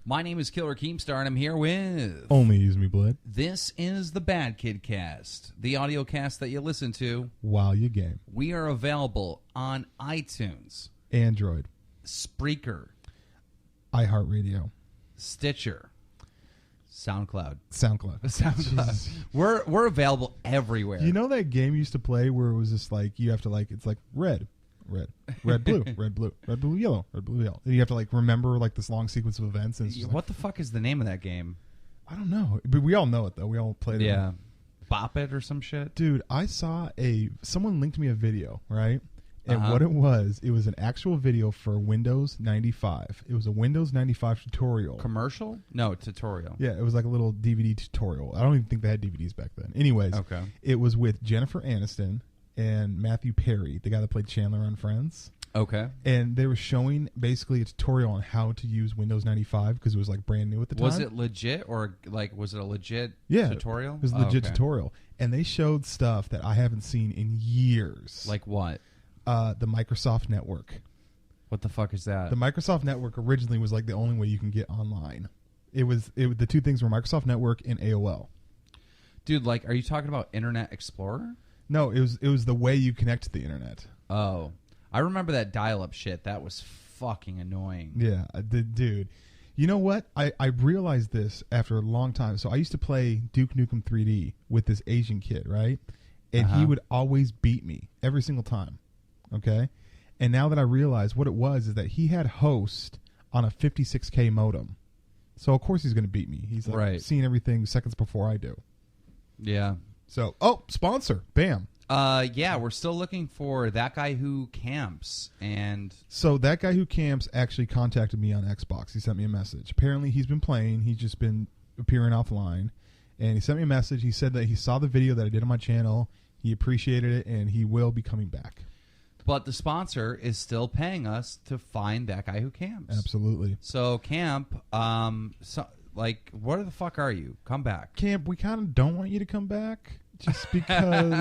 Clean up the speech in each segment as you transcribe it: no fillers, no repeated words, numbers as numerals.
My name is Killer Keemstar, and I'm here with... Only Use Me Blood. This is the BadKidCast, the audio cast that you listen to while you game. We are available on iTunes, Android, Spreaker, iHeartRadio, Stitcher, SoundCloud. We're available everywhere. You know that game you used to play where it was just like you have to like it's like red, blue, red, blue, yellow, and you have to like remember like this long sequence of events. And it's just what the fuck is the name of that game? I don't know, but we all know it though. We all played it. Yeah, Bop It or some shit. Dude, I saw someone linked me a video, right? And what it was an actual video for Windows 95. It was a Windows 95 tutorial. Commercial? No, tutorial. Yeah, it was like a little DVD tutorial. I don't even think they had DVDs back then. Anyways, okay. It was with Jennifer Aniston and Matthew Perry, the guy that played Chandler on Friends. Okay. And they were showing basically a tutorial on how to use Windows 95 because it was like brand new at the time. Was it legit or like was it a legit tutorial? It was a legit tutorial. And they showed stuff that I haven't seen in years. Like what? The Microsoft Network. What the fuck is that? The Microsoft Network originally was like the only way you can get online. The two things were Microsoft Network and AOL. Dude, like, are you talking about Internet Explorer? No, it was the way you connect to the internet. Oh, I remember that dial-up shit. That was fucking annoying. Yeah, dude. You know what? I realized this after a long time. So I used to play Duke Nukem 3D with this Asian kid, right? And he would always beat me every single time. Okay, and now that I realize what it was is that he had host on a 56K modem, so of course he's going to beat me. He's like seeing everything seconds before I do. Yeah. So sponsor, bam. Yeah, we're still looking for That Guy Who Camps, and so That Guy Who Camps actually contacted me on Xbox. He sent me a message. Apparently he's been playing. He's just been appearing offline, and he sent me a message. He said that he saw the video that I did on my channel. He appreciated it, and he will be coming back. But the sponsor is still paying us to find That Guy Who Camps. Absolutely. So Camp, where the fuck are you? Come back. Camp, we kind of don't want you to come back just because.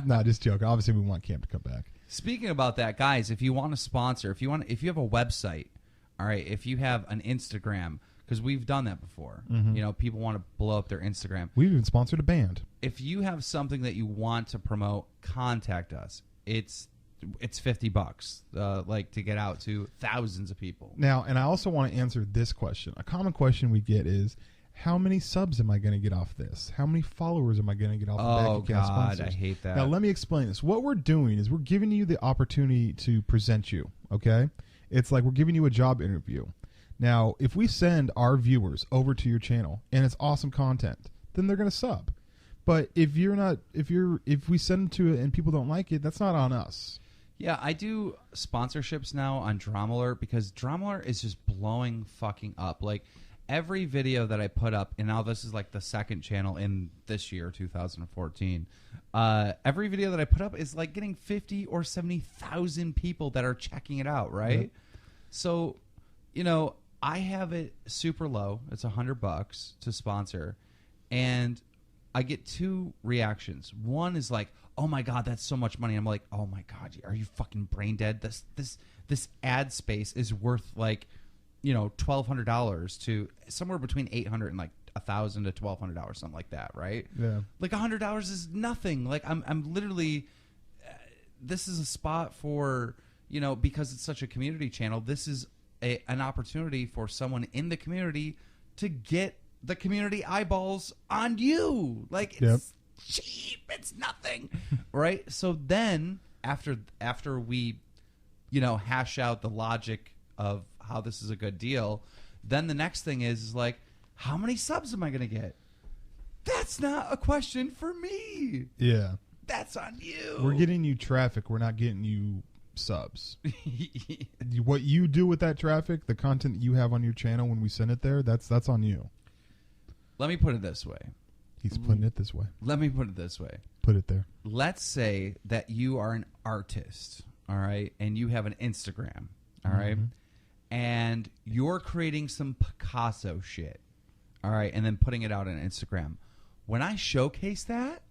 Nah, just joking. Obviously, we want Camp to come back. Speaking about that, guys, if you want to sponsor, if you have a website, all right, if you have an Instagram, because we've done that before. Mm-hmm. You know, people want to blow up their Instagram. We've even sponsored a band. If you have something that you want to promote, contact us. It's $50, like to get out to thousands of people. Now, and I also want to answer this question. A common question we get is, how many subs am I going to get off this? How many followers am I going to get off the BadKidCast sponsors? God, I hate that. Now, let me explain this. What we're doing is we're giving you the opportunity to present you, okay? It's like we're giving you a job interview. Now, if we send our viewers over to your channel and it's awesome content, then they're going to sub. But if we send them to it and people don't like it, that's not on us. Yeah, I do sponsorships now on Drama because Drama is just blowing fucking up. Like, every video that I put up, and now this is like the second channel in this year, 2014, every video that I put up is like getting 50 or 70,000 people that are checking it out, right? Yep. So, you know, I have it super low. It's $100 to sponsor, and I get two reactions. One is like, oh my God, that's so much money. I'm like, oh my God, are you fucking brain dead? This ad space is worth like, you know, $1,200 to somewhere between $800 and like $1,000 to $1,200, something like that, right? Yeah. Like $100 is nothing. Like I'm literally, this is a spot for, you know, because it's such a community channel. This is an opportunity for someone in the community to get the community eyeballs on you. Like, it's cheap. It's nothing. Right? So then after we, you know, hash out the logic of how this is a good deal, then the next thing is like, how many subs am I going to get? That's not a question for me. Yeah. That's on you. We're getting you traffic. We're not getting you subs. What you do with that traffic, the content that you have on your channel when we send it there, that's on you. Let me put it this way. He's putting it this way. Let me put it this way. Put it there. Let's say that you are an artist, all right, and you have an Instagram, all right, and you're creating some Picasso shit, all right, and then putting it out on Instagram. When I showcase that,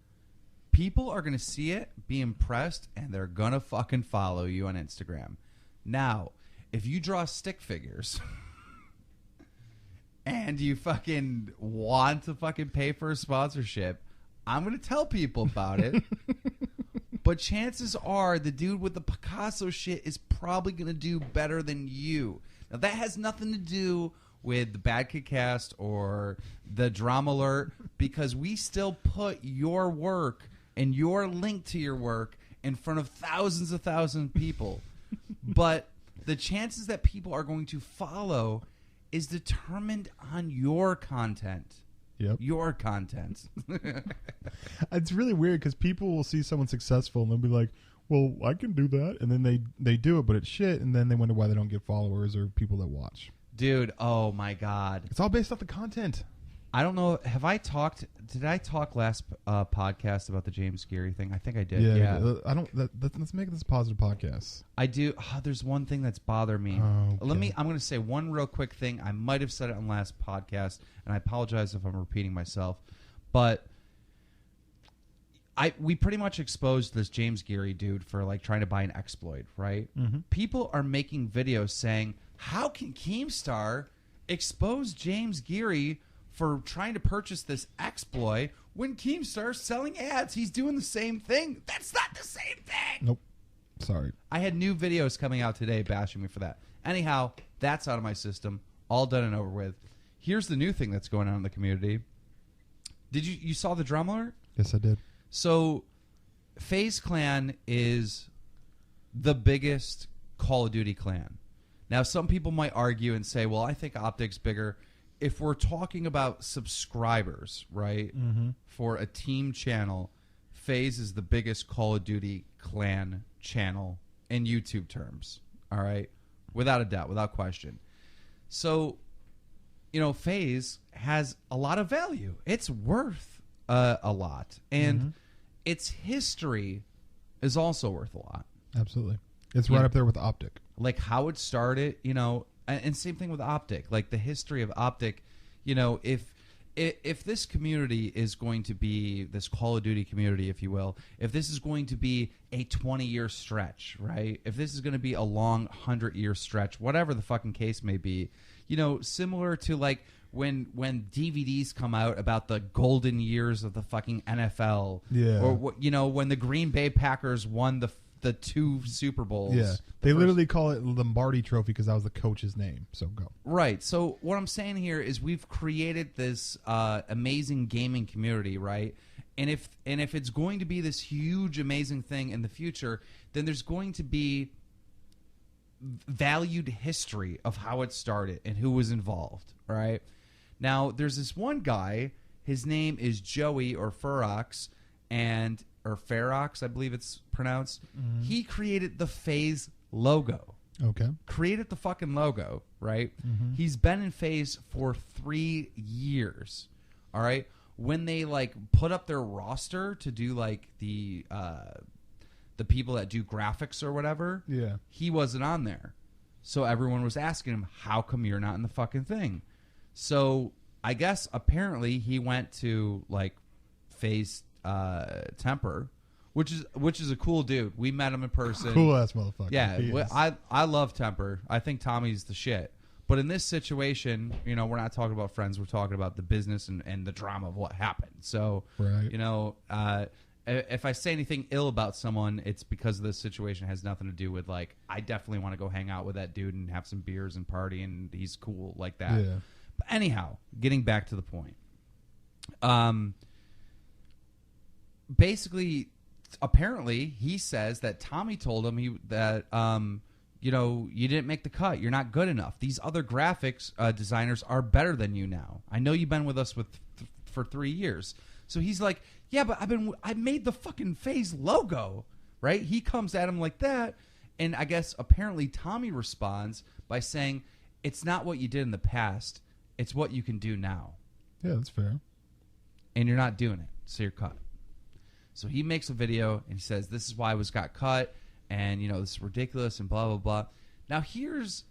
people are going to see it, be impressed, and they're going to fucking follow you on Instagram. Now, if you draw stick figures and you fucking want to fucking pay for a sponsorship, I'm going to tell people about it. But chances are the dude with the Picasso shit is probably going to do better than you. Now, that has nothing to do with the BadKidCast or the Drama Alert, because we still put your work and your link to your work in front of thousands of people. But the chances that people are going to follow is determined on your content. Yep. Your content. It's really weird because people will see someone successful and they'll be like, well, I can do that. And then they do it, but it's shit. And then they wonder why they don't get followers or people that watch. Dude, oh my God. It's all based off the content. I don't know. Did I talk last podcast about the James Geary thing? I think I did. Yeah. I don't. Let's make this a positive podcast. I do. There's one thing that's bothered me. Okay. I'm going to say one real quick thing. I might have said it on last podcast, and I apologize if I'm repeating myself. But we pretty much exposed this James Geary dude for like trying to buy an exploit, right? Mm-hmm. People are making videos saying, how can Keemstar expose James Geary for trying to purchase this exploit when Keemstar's selling ads? He's doing the same thing. That's not the same thing. Nope. Sorry. I had new videos coming out today bashing me for that. Anyhow, that's out of my system. All done and over with. Here's the new thing that's going on in the community. Did you saw the Drama Alert? Yes, I did. So, FaZe Clan is the biggest Call of Duty clan. Now, some people might argue and say, well, I think Optic's bigger. If we're talking about subscribers, right, for a team channel, FaZe is the biggest Call of Duty clan channel in YouTube terms, all right? Without a doubt, without question. So, FaZe has a lot of value. It's worth a lot. And its history is also worth a lot. Absolutely. It's right up there with Optic. Like how it started, and same thing with Optic. Like the history of Optic, if this community is going to be this Call of Duty community, if you will, if this is going to be a 20-year stretch, right? If this is going to be a long 100-year stretch, whatever the fucking case may be, similar to like when DVDs come out about the golden years of the fucking NFL, or when the Green Bay Packers won the 2 Super Bowls. Yeah, they literally call it Lombardi Trophy because that was the coach's name. So go. Right. So what I'm saying here is we've created this amazing gaming community, right? And if it's going to be this huge, amazing thing in the future, then there's going to be valued history of how it started and who was involved, right? Now, there's this one guy. His name is Joey or Ferox, or Ferox, I believe it's pronounced. He created the FaZe logo. Okay. Created the fucking logo, right? He's been in FaZe for 3 years. All right. When they like put up their roster to do like the people that do graphics or whatever, he wasn't on there. So everyone was asking him, how come you're not in the fucking thing? So I guess apparently he went to like FaZe Temper, which is a cool dude. We met him in person. Cool ass motherfucker. Yeah, I love Temper. I think Tommy's the shit. But in this situation, we're not talking about friends. We're talking about the business and the drama of what happened. So, right. If I say anything ill about someone, it's because of this situation. It has nothing to do with like I definitely want to go hang out with that dude and have some beers and party, and he's cool like that. Yeah. But anyhow, getting back to the point. Basically, apparently, he says that Tommy told him that you didn't make the cut. You're not good enough. These other graphics designers are better than you now. I know you've been with us for 3 years. So he's like, yeah, but I made the fucking FaZe logo, right? He comes at him like that, and I guess apparently Tommy responds by saying, it's not what you did in the past. It's what you can do now. Yeah, that's fair. And you're not doing it, so you're cut. So he makes a video and he says, this is why I got cut, and this is ridiculous and blah blah blah. Now here's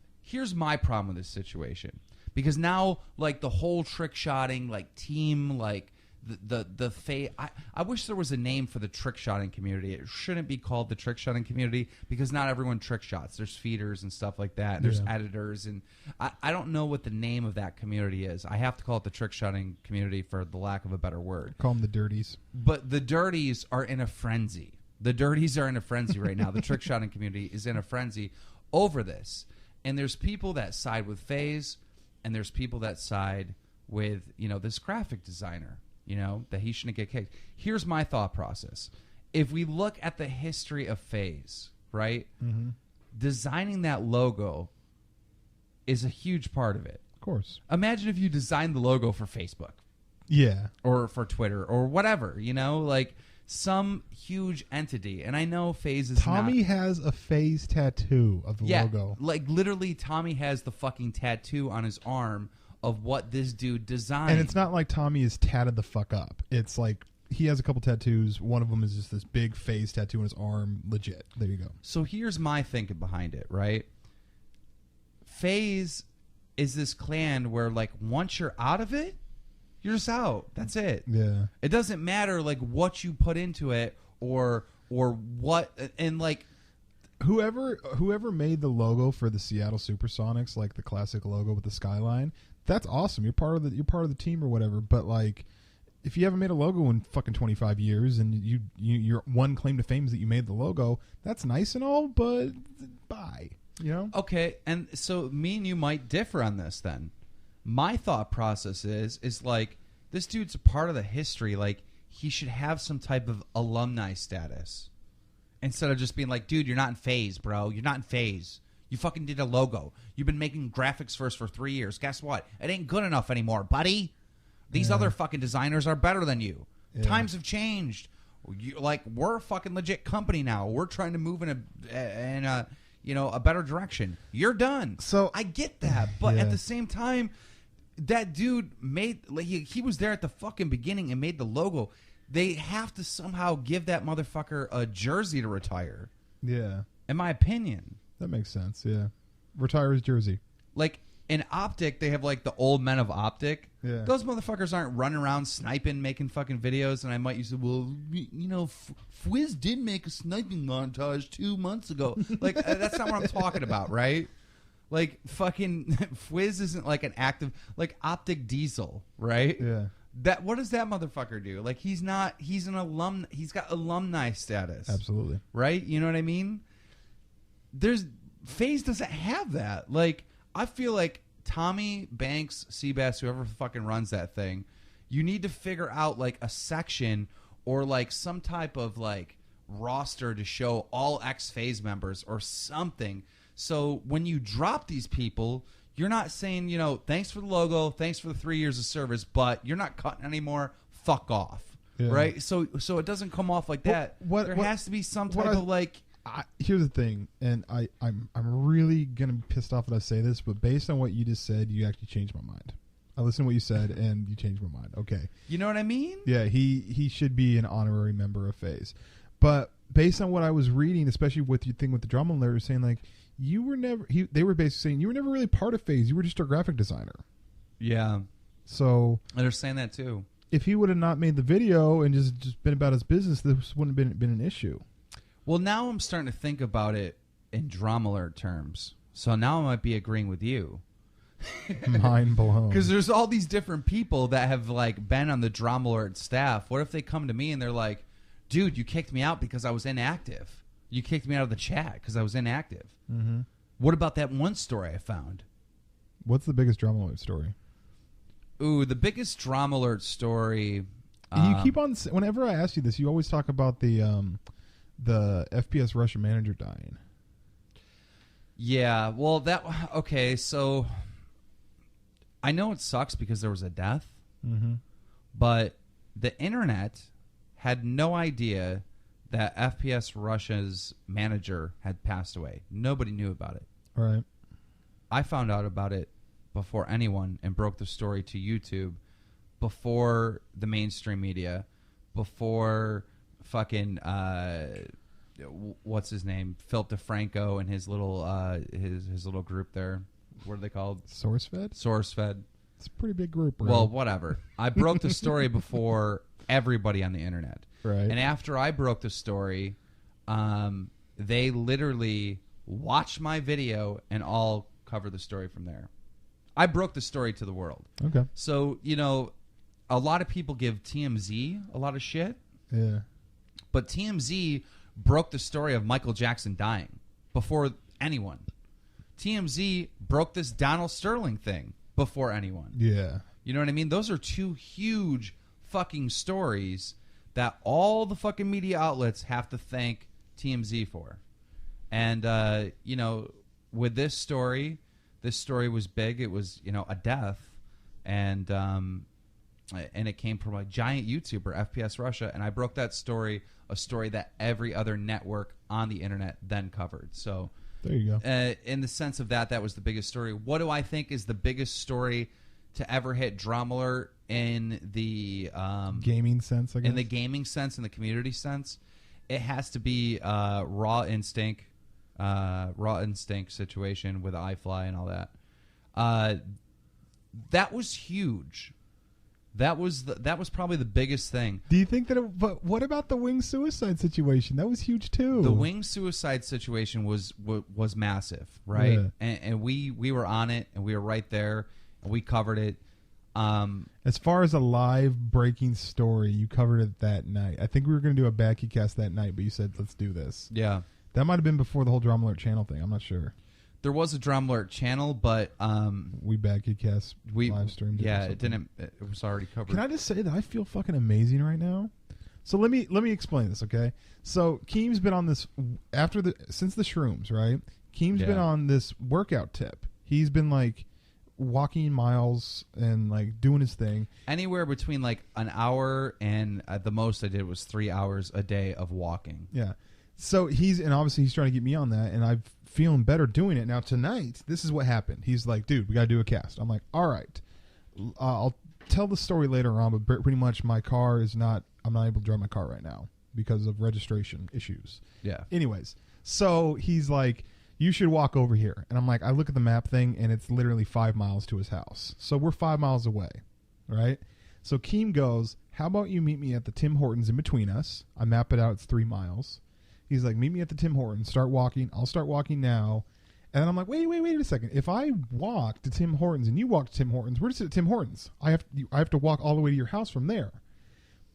my problem with this situation, because now like the whole trick shotting like team like the FaZe. I wish there was a name for the trick shotting community. It shouldn't be called the trick shotting community because not everyone trick shots. There's feeders and stuff like that. And there's editors, and I don't know what the name of that community is. I have to call it the trick shotting community for the lack of a better word. Call them the dirties. But the dirties are in a frenzy. The dirties are in a frenzy right now. The trick shotting community is in a frenzy over this. And there's people that side with FaZe, and there's people that side with, this graphic designer, that he shouldn't get kicked. Here's my thought process. If we look at the history of FaZe, right, designing that logo is a huge part of it. Of course. Imagine if you designed the logo for Facebook. Yeah. Or for Twitter or whatever, like some huge entity. And I know FaZe is Tommy has a FaZe tattoo of the logo. Like literally Tommy has the fucking tattoo on his arm of what this dude designed. And it's not like Tommy is tatted the fuck up. It's like he has a couple tattoos. One of them is just this big FaZe tattoo on his arm. Legit. There you go. So here's my thinking behind it, right? FaZe is this clan where like once you're out of it, you're just out. That's it. Yeah. It doesn't matter like what you put into it or what, and like whoever made the logo for the Seattle Supersonics, like the classic logo with the skyline, that's awesome. You're part of the team or whatever. But like, if you haven't made a logo in fucking 25 years and your one claim to fame is that you made the logo, that's nice and all, but bye. Okay, and so me and you might differ on this then. My thought process is like, this dude's a part of the history. Like, he should have some type of alumni status. Instead of just being like, dude, you're not in FaZe, bro. You're not in FaZe. You fucking did a logo. You've been making graphics for us for 3 years. Guess what? It ain't good enough anymore, buddy. These other fucking designers are better than you. Yeah. Times have changed. We're a fucking legit company now. We're trying to move in a better direction. You're done. So I get that, but at the same time, that dude he was there at the fucking beginning and made the logo. They have to somehow give that motherfucker a jersey to retire. Yeah. In my opinion. That makes sense, yeah. Retire his jersey. Like, in Optic, they have, like, the old men of Optic. Yeah. Those motherfuckers aren't running around sniping, making fucking videos, and I might use it, FaZe did make a sniping montage 2 months ago. Like, that's not what I'm talking about, right? Like, fucking FaZe isn't, like, an active... Like, Optic Diesel, right? Yeah. What does that motherfucker do? Like, he's an alum. He's got alumni status. Absolutely. Right? You know what I mean? FaZe doesn't have that. Like, I feel like Tommy, Banks, Seabass, whoever fucking runs that thing, you need to figure out like a section or like some type of like roster to show all ex-FaZe members or something. So when you drop these people, you're not saying, thanks for the logo, thanks for the 3 years of service, but you're not cutting anymore. Fuck off. Yeah. Right? So it doesn't come off like that. There has to be some type of like... Here's the thing, and I'm really gonna be pissed off that I say this, but based on what you just said, you actually changed my mind. I listened to what you said, and you changed my mind. Okay, you know what I mean? Yeah, he should be an honorary member of FaZe, but based on what I was reading, especially with your thing with the drama alert, saying like you were never. They were basically saying you were never really part of FaZe. You were just a graphic designer. Yeah. So they're saying that too. If he would have not made the video and just been about his business, this wouldn't have been an issue. Well, now I'm starting to think about it in drama alert terms. So now I might be agreeing with you. Mind blown. Because there's all these different people that have like been on the drama alert staff. What if they come to me and they're like, dude, you kicked me out because I was inactive. You kicked me out of the chat because I was inactive. Mm-hmm. What about that one story I found? What's the biggest drama alert story? Ooh, the biggest drama alert story. You keep on, whenever I ask you this, you always talk about the FPS Russian manager dying. Yeah, well, okay, so I know it sucks because there was a death, but the internet had no idea that FPS Russia's manager had passed away. Nobody knew about it. Right. I found out about it before anyone and broke the story to YouTube, before the mainstream media, before fucking what's his name, Philip DeFranco and his little his little group there. What are they called? SourceFed. SourceFed. It's a pretty big group, bro. Well, whatever. I broke the story before everybody on the internet. Right. And after I broke the story, they literally watched my video and all covered the story from there. I broke the story to the world. Okay. So, a lot of people give TMZ a lot of shit. Yeah. But TMZ broke the story of Michael Jackson dying before anyone. TMZ broke this Donald Sterling thing before anyone. Yeah. You know what I mean? Those are two huge fucking stories that all the fucking media outlets have to thank TMZ for. And, with this story was big. It was, a death. And it came from a giant YouTuber, FPS Russia. And I broke that story, a story that every other network on the internet then covered. So there you go. In the sense of that was the biggest story. What do I think is the biggest story to ever hit Drama Alert in the gaming sense, I guess? In the gaming sense, in the community sense? It has to be Raw Instinct situation with iFly and all that. That was huge. That was probably the biggest thing. Do you think that? But what about the wing suicide situation? That was huge too. The wing suicide situation was massive, right? Yeah. And we were on it, and we were right there, and we covered it. As far as a live breaking story, you covered it that night. I think we were going to do a BadKidCast that night, but you said let's do this. Yeah, that might have been before the whole Drama Alert channel thing. I'm not sure. There was a Drama Alert channel, but we BadKidCast live streamed. Yeah, it didn't. It was already covered. Can I just say that I feel fucking amazing right now? So let me explain this, okay? So Keem's been on this since the shrooms, right? Keem's been on this workout tip. He's been like walking miles and like doing his thing. Anywhere between like an hour and the most I did was 3 hours a day of walking. Yeah. So obviously he's trying to get me on that, and I'm feeling better doing it. Now tonight, this is what happened. He's like, dude, we got to do a cast. I'm like, all right. I'll tell the story later on, but pretty much I'm not able to drive my car right now because of registration issues. Yeah. Anyways, so he's like, you should walk over here. And I'm like, I look at the map thing, and it's literally 5 miles to his house. So we're 5 miles away, right? So Keem goes, how about you meet me at the Tim Hortons in between us? I map it out. It's 3 miles. He's like, meet me at the Tim Hortons. Start walking. I'll start walking now. And then I'm like, wait a second. If I walk to Tim Hortons and you walk to Tim Hortons, we're just at Tim Hortons. I have to walk all the way to your house from there.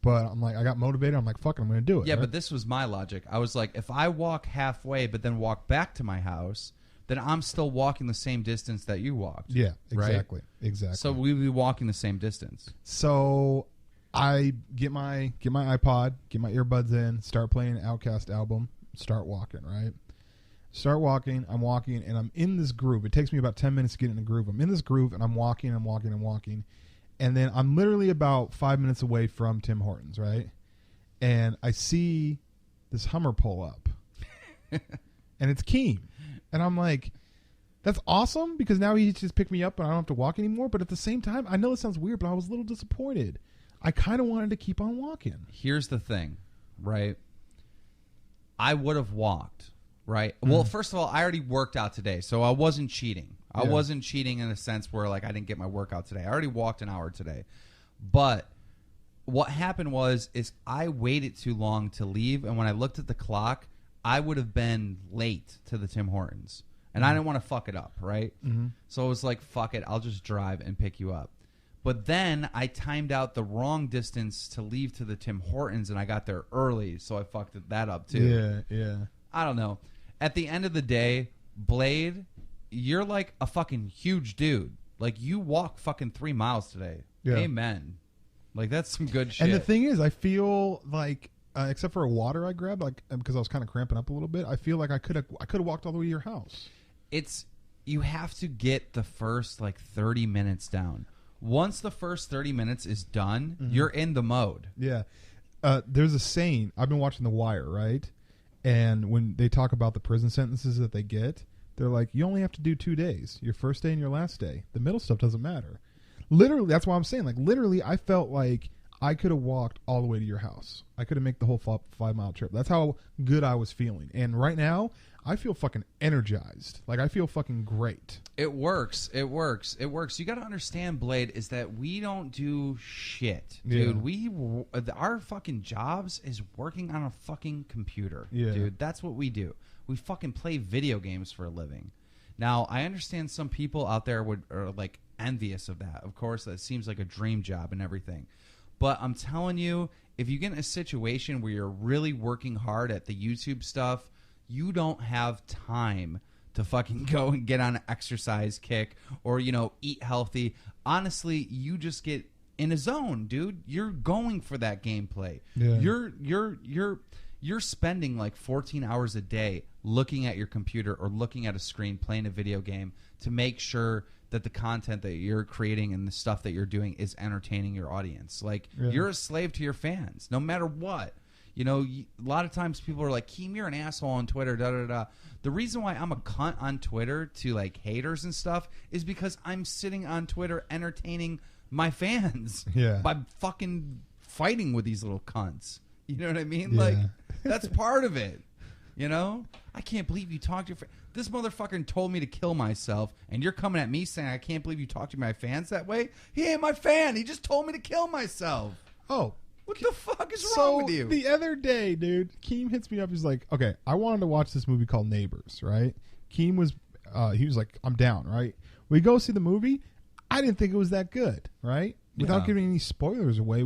But I'm like, I got motivated. I'm like, fuck it, I'm going to do it. Yeah, right? but this was my logic. I was like, if I walk halfway but then walk back to my house, then I'm still walking the same distance that you walked. Yeah, exactly. Right? Exactly. So we'd be walking the same distance. So I get my iPod, get my earbuds in, start playing an Outkast album, start walking, right? Start walking, I'm walking, and I'm in this groove. It takes me about 10 minutes to get in the groove. I'm in this groove, and I'm walking. And then I'm literally about 5 minutes away from Tim Hortons, right? And I see this Hummer pull up. And it's Keem. And I'm like, that's awesome, because now he just picked me up and I don't have to walk anymore. But at the same time, I know it sounds weird, but I was a little disappointed. I kind of wanted to keep on walking. Here's the thing, right? I would have walked, right? Mm-hmm. Well, first of all, I already worked out today, so I wasn't cheating. I wasn't cheating in a sense where like I didn't get my workout today. I already walked an hour today. But what happened is I waited too long to leave, and when I looked at the clock, I would have been late to the Tim Hortons. And I didn't want to fuck it up, right? Mm-hmm. So I was like, fuck it, I'll just drive and pick you up. But then I timed out the wrong distance to leave to the Tim Hortons, and I got there early, so I fucked that up too. Yeah. I don't know. At the end of the day, Blade, you're like a fucking huge dude. Like, you walk fucking 3 miles today. Yeah. Amen. Like, that's some good shit. And the thing is, I feel like, except for a water I grabbed, like because I was kind of cramping up a little bit, I feel like I could have walked all the way to your house. You have to get the first like 30 minutes down. Once the first 30 minutes is done, you're in the mode. Yeah. There's a saying. I've been watching The Wire, right? And when they talk about the prison sentences that they get, they're like, you only have to do 2 days. Your first day and your last day. The middle stuff doesn't matter. Literally, that's what I'm saying. Like, literally, I felt like I could have walked all the way to your house. I could have made the whole 5 mile trip. That's how good I was feeling. And right now, I feel fucking energized. Like, I feel fucking great. It works. It works. It works. You got to understand, Blade, is that we don't do shit, dude. Our fucking jobs is working on a fucking computer, dude. That's what we do. We fucking play video games for a living. Now, I understand some people out there are like envious of that. Of course, that seems like a dream job and everything. But I'm telling you, if you get in a situation where you're really working hard at the YouTube stuff, you don't have time to fucking go and get on an exercise kick or, you know, eat healthy. Honestly, you just get in a zone, dude. You're going for that gameplay. Yeah. You're spending like 14 hours a day looking at your computer or looking at a screen playing a video game to make sure that the content that you're creating and the stuff that you're doing is entertaining your audience. Like, you're a slave to your fans, no matter what. You know, a lot of times people are like, Keem, you're an asshole on Twitter, da-da-da. The reason why I'm a cunt on Twitter to, like, haters and stuff is because I'm sitting on Twitter entertaining my fans by fucking fighting with these little cunts. You know what I mean? Yeah. Like, that's part of it. You know? I can't believe you talked to your this motherfucker told me to kill myself, and you're coming at me saying I can't believe you talked to my fans that way? He ain't my fan. He just told me to kill myself. Oh. What the fuck is wrong with you? The other day, dude, Keem hits me up. He's like, okay, I wanted to watch this movie called Neighbors, right? Keem was, he was like, I'm down, right? We go see the movie. I didn't think it was that good, right? Without giving any spoilers away,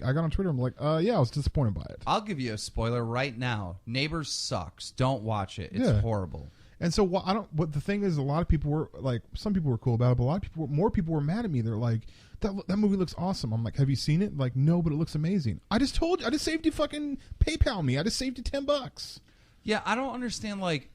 I got on Twitter. I'm like, yeah, I was disappointed by it. I'll give you a spoiler right now. Neighbors sucks. Don't watch it. It's horrible. And so But the thing is, a lot of people were like, some people were cool about it, but a lot of people, more people were mad at me. They're like, that movie looks awesome. I'm like, have you seen it? Like, no, but it looks amazing. I just told you. I just saved you fucking PayPal me. I just saved you $10. Yeah, I don't understand like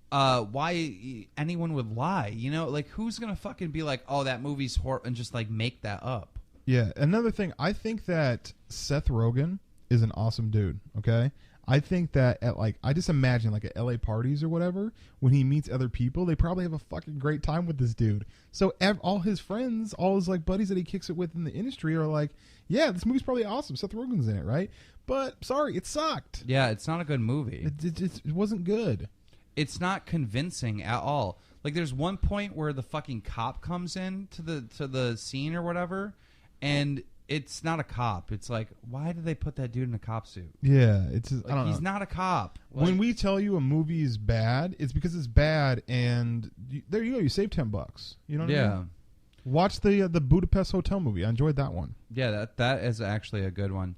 why anyone would lie. You know, like who's gonna fucking be like, oh, that movie's horrible and just like make that up. Yeah, another thing, I think that Seth Rogen is an awesome dude, okay? I think that I just imagine like at LA parties or whatever, when he meets other people, they probably have a fucking great time with this dude. So all his friends, all his like buddies that he kicks it with in the industry are like, yeah, this movie's probably awesome. Seth Rogen's in it, right? But sorry, it sucked. Yeah, it's not a good movie. It wasn't good. It's not convincing at all. Like there's one point where the fucking cop comes in to the scene or whatever, and it's not a cop. It's like, why did they put that dude in a cop suit? Yeah, it's just, like, I don't know. He's not a cop. Like, when we tell you a movie is bad, it's because it's bad, and there you go. You save $10. You know what I mean? Watch the Budapest Hotel movie. I enjoyed that one. Yeah, that is actually a good one.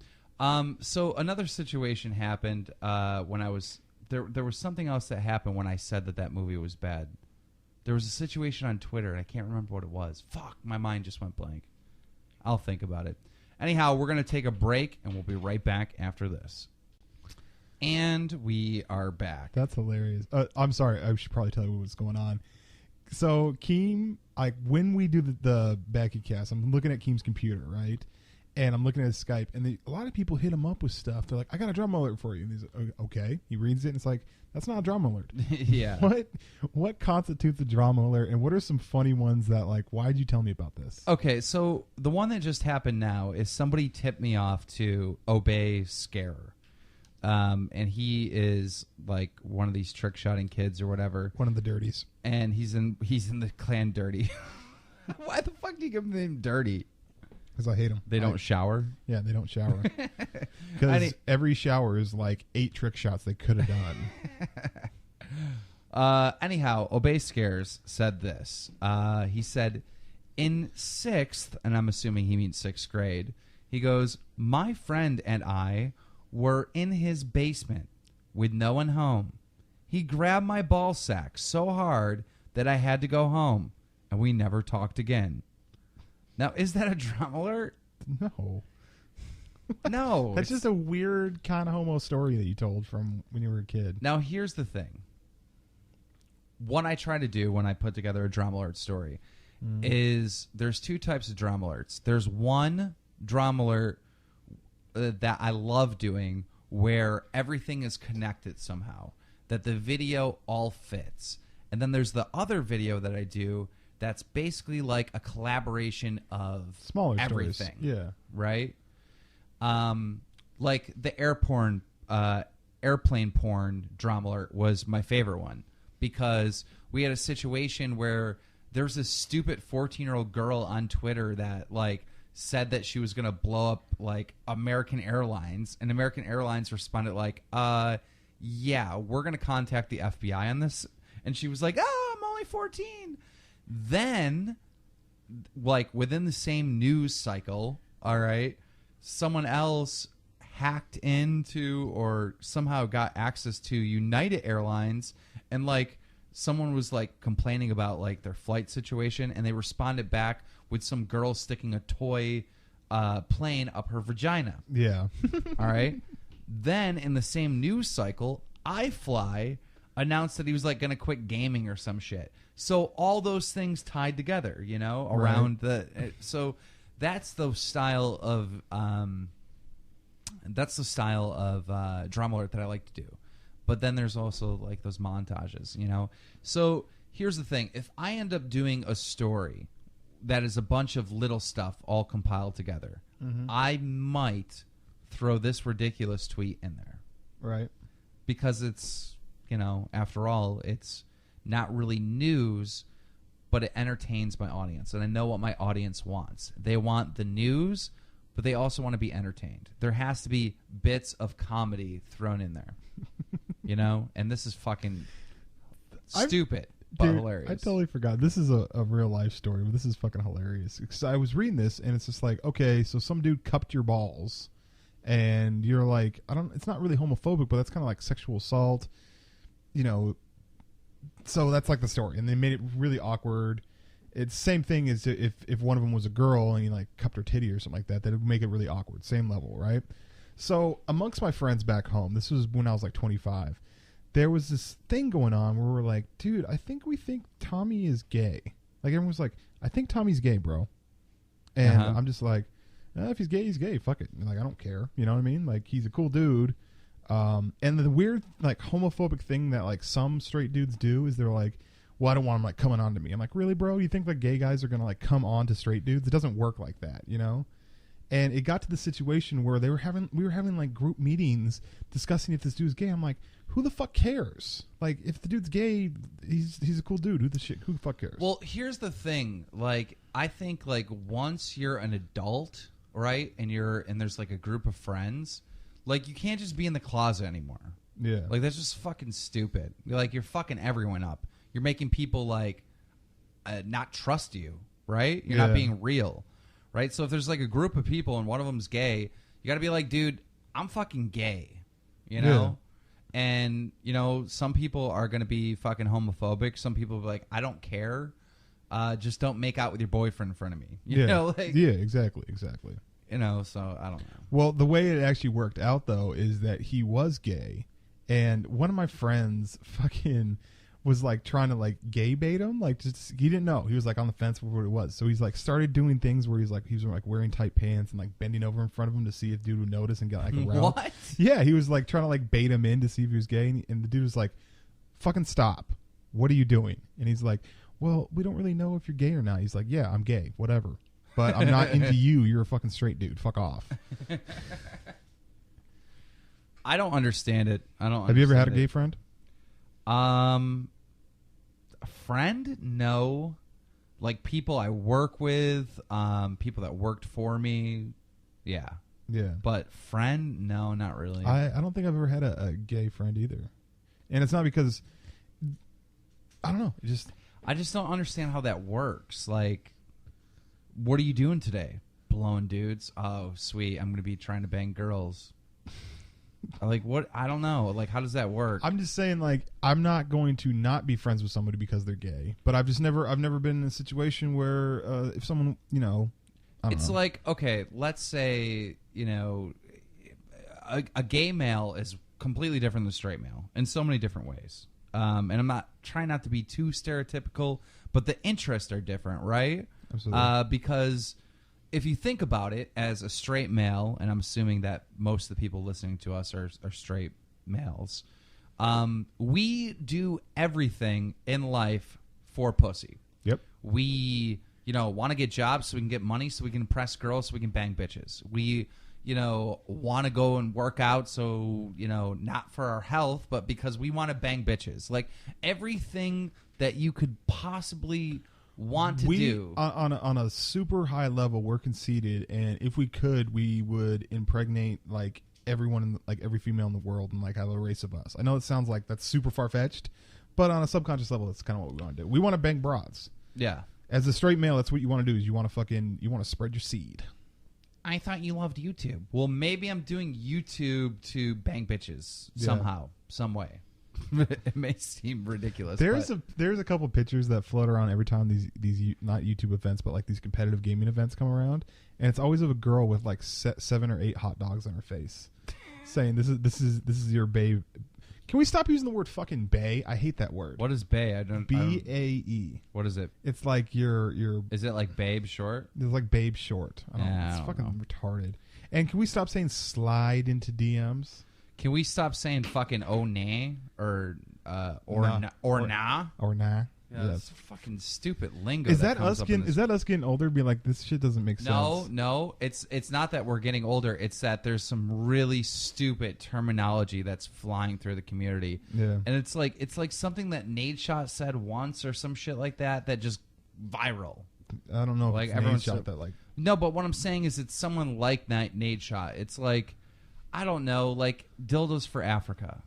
So another situation happened when I was there. There was something else that happened when I said that movie was bad. There was a situation on Twitter, and I can't remember what it was. Fuck, my mind just went blank. I'll think about it. Anyhow, we're going to take a break, and we'll be right back after this. And we are back. That's hilarious. I'm sorry. I should probably tell you what's going on. So, Keem, when we do the BadKidCast, I'm looking at Keem's computer, right? And I'm looking at his Skype, and a lot of people hit him up with stuff. They're like, I got a drama alert for you. And he's like, okay. He reads it, and it's like, that's not a drama alert. Yeah. What constitutes a drama alert, and what are some funny ones that, like, why'd you tell me about this? Okay, so the one that just happened now is somebody tipped me off to Obey Scarer. And he is, like, one of these trick-shotting kids or whatever. One of the dirties. And he's in the clan Dirty. Why the fuck do you give him the name Dirty? Because I hate them. They don't shower? Yeah, they don't shower. Because every shower is like 8 trick shots they could have done. Anyhow, Obey Scares said this. He said, in 6th, and I'm assuming he means 6th grade, he goes, my friend and I were in his basement with no one home. He grabbed my ball sack so hard that I had to go home, and we never talked again. Now, is that a drama alert? No. No. That's just a weird kind of homo story that you told from when you were a kid. Now, here's the thing. What I try to do when I put together a drama alert story is there's 2 types of drama alerts. There's one drama alert that I love doing where everything is connected somehow, that the video all fits. And then there's the other video that I do that's basically like a collaboration of smaller everything. Stories. Yeah. Right? Like the airplane porn drama alert was my favorite one. because we had a situation where there's this stupid 14-year-old girl on Twitter that like said that she was going to blow up like American Airlines, and American Airlines responded like, yeah, we're going to contact the FBI on this. And she was like, I'm only 14. Then, like within the same news cycle, all right, someone else hacked into or somehow got access to United Airlines, and like someone was like complaining about like their flight situation, and they responded back with some girl sticking a toy plane up her vagina. Yeah. All right. Then in the same news cycle, iFly announced that he was like going to quit gaming or some shit. So all those things tied together, you know, around so that's the style of drama alert that I like to do. But then there's also like those montages, you know. So here's the thing: if I end up doing a story that is a bunch of little stuff all compiled together, I might throw this ridiculous tweet in there, right? Because it's, you know, after all, it's not really news, but it entertains my audience, and I know what my audience wants. They want the news, but they also want to be entertained. There has to be bits of comedy thrown in there, you know? And this is fucking stupid, but hilarious. I totally forgot. This is a real life story, but this is fucking hilarious. Because I was reading this, and it's just like, okay, so some dude cupped your balls, and you're like, it's not really homophobic, but that's kind of like sexual assault, you know. So that's like the story, and they made it really awkward. It's the same thing as if one of them was a girl and he like cupped her titty or something like that. That would make it really awkward. Same level, right? So amongst my friends back home, this was when I was like 25. There was this thing going on where we're like, dude, we think Tommy is gay. Like everyone was like, I think Tommy's gay, bro. And I'm just like, if he's gay, he's gay. Fuck it. Like I don't care. You know what I mean? Like he's a cool dude. And the weird like homophobic thing that like some straight dudes do is they're like, well, I don't want him like coming on to me. I'm like, really, bro? You think like gay guys are gonna like come on to straight dudes? It doesn't work like that, you know? And it got to the situation where we were having like group meetings discussing if this dude's gay. I'm like, who the fuck cares? Like, if the dude's gay, he's a cool dude. Who the fuck cares? Well, here's the thing. Like, I think like once you're an adult, right, and there's like a group of friends, like you can't just be in the closet anymore. Yeah. Like that's just fucking stupid. Like you're fucking everyone up. You're making people like not trust you, right? You're not being real. Right? So if there's like a group of people and one of them's gay, you got to be like, dude, I'm fucking gay, you know? Yeah. And, you know, some people are going to be fucking homophobic. Some people will be like, I don't care. Just don't make out with your boyfriend in front of me. You know? Like, yeah, exactly. You know, so I don't know. Well, the way it actually worked out, though, is that he was gay. And one of my friends fucking was like trying to like gay bait him, like just he didn't know, he was like on the fence with what it was, so he's like started doing things where he was like wearing tight pants and like bending over in front of him to see if dude would notice and get like around. What? Yeah, he was like trying to like bait him in to see if he was gay, and the dude was like, fucking stop, what are you doing? And he's like, well, we don't really know if you're gay or not. He's like, yeah, I'm gay, whatever, but I'm not into you, you're a fucking straight dude, fuck off. I don't understand it. Have you ever had a gay friend? A friend? No. Like people I work with, people that worked for me. Yeah. Yeah. But friend? No, not really. I don't think I've ever had a gay friend either. And it's not because, I don't know. I just don't understand how that works. Like, what are you doing today? Blowing dudes? Oh, sweet. I'm going to be trying to bang girls. Like what? I don't know. Like how does that work? I'm just saying, like, I'm not going to not be friends with somebody because they're gay. But I've never been in a situation where if someone, you know, I don't know. Like, okay, let's say, you know, a gay male is completely different than a straight male in so many different ways. And I'm not trying not to be too stereotypical, but the interests are different, right? Absolutely. Because if you think about it as a straight male, and I'm assuming that most of the people listening to us are straight males, we do everything in life for pussy. Yep. We, you know, want to get jobs so we can get money, so we can impress girls, so we can bang bitches. We, want to go and work out, so, not for our health, but because we want to bang bitches. Like, everything that you could possibly want to do. On a super high level, we're conceited, and if we could, we would impregnate, like, everyone, like, every female in the world and, like, have a race of us. I know it sounds like that's super far-fetched, but on a subconscious level, that's kind of what we want to do. We want to bang broads. Yeah. As a straight male, that's what you want to do, is you want to spread your seed. I thought you loved YouTube. Well, maybe I'm doing YouTube to bang bitches somehow, some way. It may seem ridiculous. There's a couple pictures that float around every time these not YouTube events, but like these competitive gaming events come around, and it's always of a girl with like 7 or 8 hot dogs on her face, saying this is your babe. Can we stop using the word fucking bae? I hate that word. What is bae? I don't. BAE. What is it? It's like your. Is it like babe short? It's like babe short. I don't know. It's fucking retarded. And can we stop saying slide into DMs? Can we stop saying fucking oh nah or nah? Yeah, that's fucking stupid lingo. Is that us getting older? Be like, this shit doesn't make sense. No. It's not that we're getting older. It's that there's some really stupid terminology that's flying through the community. Yeah, and it's like something that Nadeshot said once or some shit like that just viral. I don't know. Like, if everyone shot that like. No, but what I'm saying is it's someone like Nadeshot. It's like, I don't know, like dildos for Africa,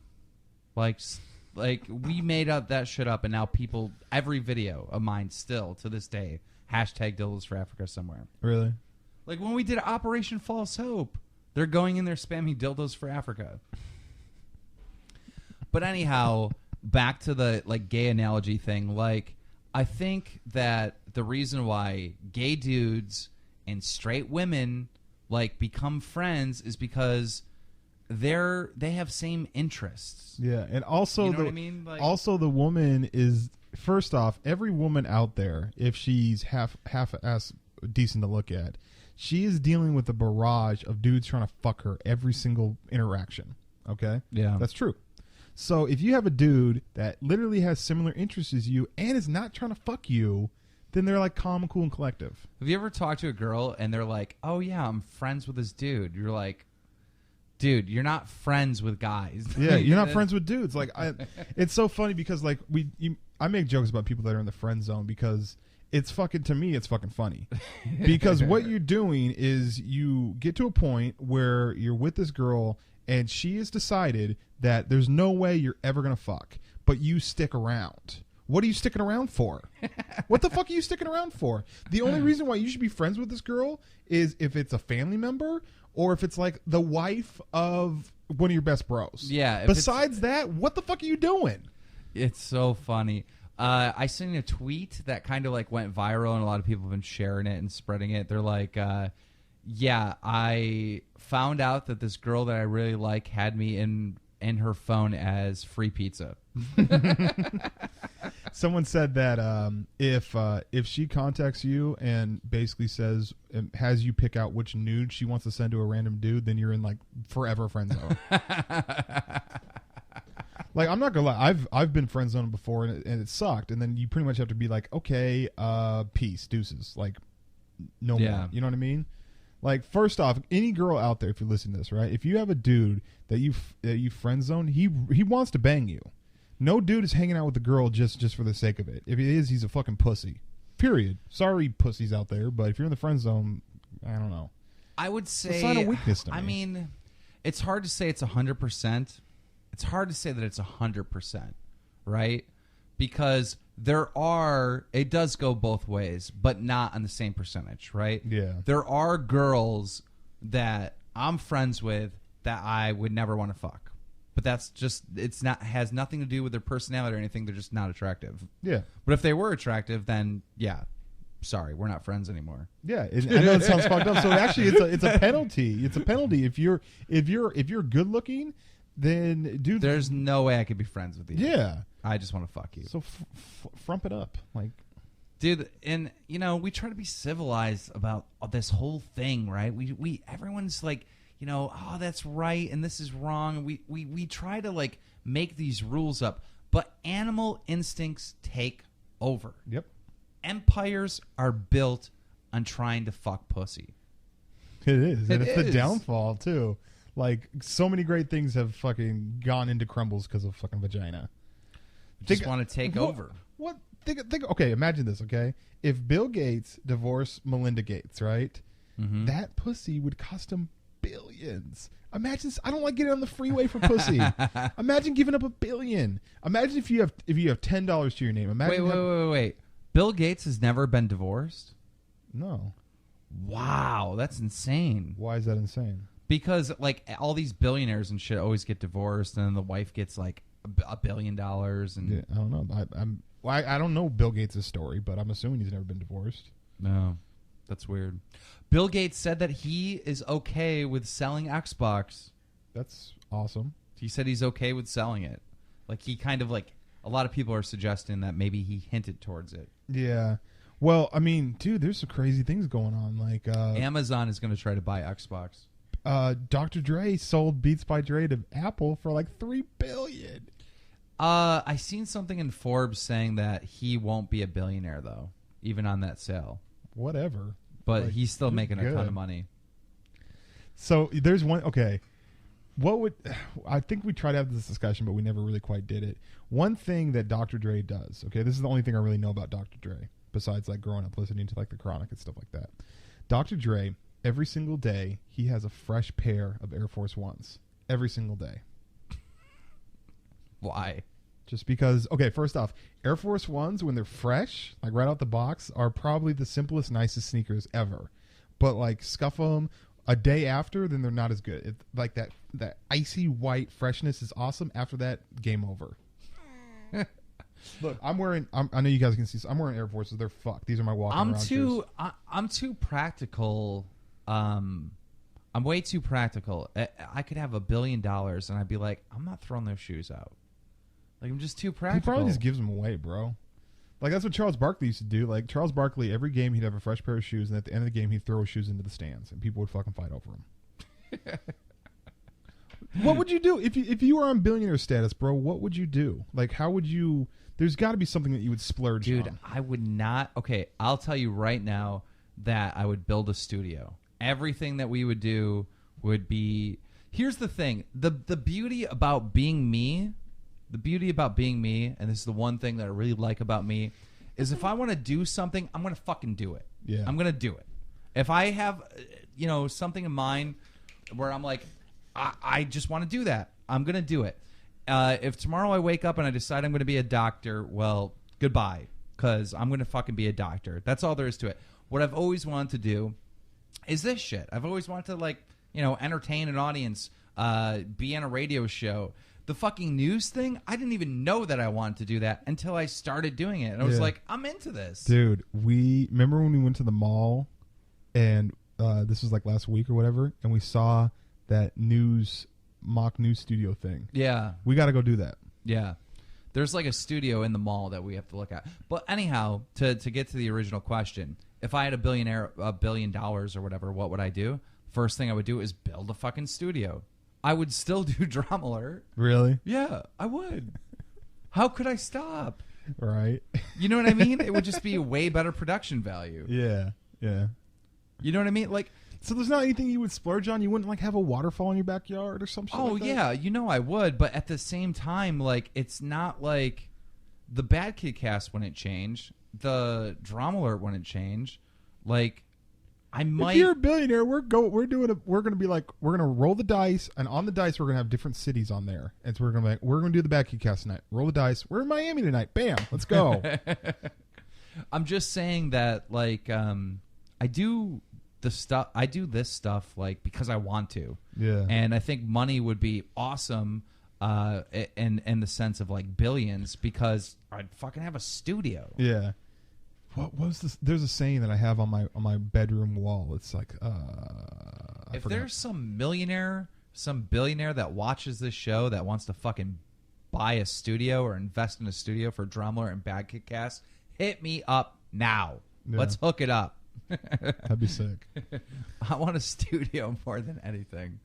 like we made up that shit up, and now people, every video of mine still to this day, hashtag dildos for Africa somewhere. Really? Like when we did Operation False Hope, they're going in there spamming dildos for Africa. But anyhow, back to the like gay analogy thing. Like, I think that the reason why gay dudes and straight women like become friends is because they have same interests. Yeah, and also you know what I mean? Like, also the woman is, first off, every woman out there, if she's half ass decent to look at, she is dealing with a barrage of dudes trying to fuck her every single interaction. Okay? Yeah. That's true. So if you have a dude that literally has similar interests as you and is not trying to fuck you, then they're like calm, cool, and collective. Have you ever talked to a girl and they're like, "Oh yeah, I'm friends with this dude." You're like, dude, you're not friends with guys. Yeah, you're not friends with dudes. Like, it's so funny because like I make jokes about people that are in the friend zone because it's fucking, to me, it's fucking funny. Because what you're doing is you get to a point where you're with this girl and she has decided that there's no way you're ever gonna fuck, but you stick around. What are you sticking around for? What the fuck are you sticking around for? The only reason why you should be friends with this girl is if it's a family member or if it's like the wife of one of your best bros. Yeah. Besides that, what the fuck are you doing? It's so funny. I seen a tweet that kind of like went viral, and a lot of people have been sharing it and spreading it. They're like, yeah, I found out that this girl that I really like had me in her phone as free pizza. Someone said that if she contacts you and basically says, has you pick out which nude she wants to send to a random dude, then you're in like forever friend zone. Like, I'm not gonna lie, I've been friend zoned before and it sucked, and then you pretty much have to be like, okay, peace, deuces, like no more. You know what I mean? Like, first off, any girl out there, if you listen to this, right? If you have a dude that you friend zone, he wants to bang you. No dude is hanging out with a girl just for the sake of it. If he is, he's a fucking pussy. Period. Sorry, pussies out there, but if you're in the friend zone, I don't know. I would say it's a sign of weakness to me. I mean, it's hard to say it's 100%. It's hard to say that it's 100%, right? Because it does go both ways, but not on the same percentage, right? Yeah. There are girls that I'm friends with that I would never want to fuck. But that's just, has nothing to do with their personality or anything. They're just not attractive. Yeah. But if they were attractive, then yeah, sorry, we're not friends anymore. Yeah, I know it sounds fucked up. So actually, it's a penalty. It's a penalty if you're good looking. Then, dude, there's no way I could be friends with you. Yeah, I just want to fuck you. So frump it up, like, dude. And we try to be civilized about this whole thing, right? We everyone's like, oh, that's right and this is wrong. And we try to like make these rules up, but animal instincts take over. Yep. Empires are built on trying to fuck pussy. It is. And it's the is. downfall, too. Like, so many great things have fucking gone into crumbles because of fucking vagina. Just want to take over. What? Okay, imagine this, okay? If Bill Gates divorced Melinda Gates, right? Mm-hmm. That pussy would cost him billions. Imagine. I don't like getting on the freeway for pussy. Imagine giving up $1 billion. Imagine if you have $10 to your name. Imagine. Wait. Bill Gates has never been divorced? No. Wow, that's insane. Why is that insane? Because like all these billionaires and shit always get divorced, and then the wife gets like $1 billion. And Yeah, I don't know. I don't know Bill Gates' story, but I'm assuming he's never been divorced. No, that's weird. Bill Gates said that he is okay with selling Xbox. That's awesome. He said he's okay with selling it. Like he kind of like a lot of people are suggesting that maybe he hinted towards it. Yeah. Well, I mean, dude, there's some crazy things going on. Like Amazon is going to try to buy Xbox. Dr. Dre sold Beats by Dre to Apple for like $3 billion. I seen something in Forbes saying that he won't be a billionaire though, even on that sale. Whatever. But Like, he's still making a ton of money. So there's one. Okay, I think we tried to have this discussion, but we never really quite did it. One thing that Dr. Dre does. Okay, this is the only thing I really know about Dr. Dre, besides like growing up listening to like the Chronic and stuff like that. Dr. Dre, every single day, he has a fresh pair of Air Force Ones. Every single day. Why? Just because, okay, first off, Air Force Ones, when they're fresh, like right out the box, are probably the simplest, nicest sneakers ever. But like scuff them a day after, then they're not as good. It, like that icy white freshness is awesome. After that, game over. Look, I know you guys can see. I'm wearing Air Forces. They're fucked. These are my walking around shoes. I'm too practical. I'm way too practical. I could have $1 billion and I'd be like, I'm not throwing those shoes out. Like I'm just too practical. He probably just gives them away, bro. Like that's what Charles Barkley used to do. Like Charles Barkley, every game he'd have a fresh pair of shoes, and at the end of the game he'd throw his shoes into the stands, and people would fucking fight over them. What would you do if you were on billionaire status, bro? What would you do? Like, how would you? There's got to be something that you would splurge on. Dude, I would not. Okay, I'll tell you right now that I would build a studio. Everything that we would do would be. Here's the thing: the beauty about being me. The beauty about being me, and this is the one thing that I really like about me, is if I want to do something, I'm going to fucking do it. Yeah. I'm going to do it. If I have, something in mind where I'm like, I just want to do that, I'm going to do it. If tomorrow I wake up and I decide I'm going to be a doctor, well, goodbye, because I'm going to fucking be a doctor. That's all there is to it. What I've always wanted to do is this shit. I've always wanted to, entertain an audience, be on a radio show. The fucking news thing, I didn't even know that I wanted to do that until I started doing it. And I was like, I'm into this. Dude, remember when we went to the mall and this was like last week or whatever, and we saw that mock news studio thing. Yeah. We got to go do that. Yeah. There's like a studio in the mall that we have to look at. But anyhow, to get to the original question, if I had $1 billion or whatever, what would I do? First thing I would do is build a fucking studio. I would still do Drama Alert. Really? Yeah, I would. How could I stop? Right. You know what I mean? It would just be a way better production value. Yeah. Yeah. You know what I mean? Like, so there's not anything you would splurge on? You wouldn't like have a waterfall in your backyard or something? Oh, like yeah. I would. But at the same time, like, it's not like the BadKidCast wouldn't change. The Drama Alert wouldn't change. Like, I might. If you're a billionaire, we're gonna roll the dice, and on the dice we're gonna have different cities on there, and so we're gonna do the BadKidCast tonight. Roll the dice. We're in Miami tonight. Bam, let's go. I'm just saying that, like, I do this stuff like because I want to. Yeah. And I think money would be awesome, in the sense of like billions, because I'd fucking have a studio. Yeah. What was this? There's a saying that I have on my bedroom wall. It's like, if there's some billionaire that watches this show that wants to fucking buy a studio or invest in a studio for Drama Alert and BadKidCast, hit me up now. Yeah. Let's hook it up. That'd be sick. I want a studio more than anything.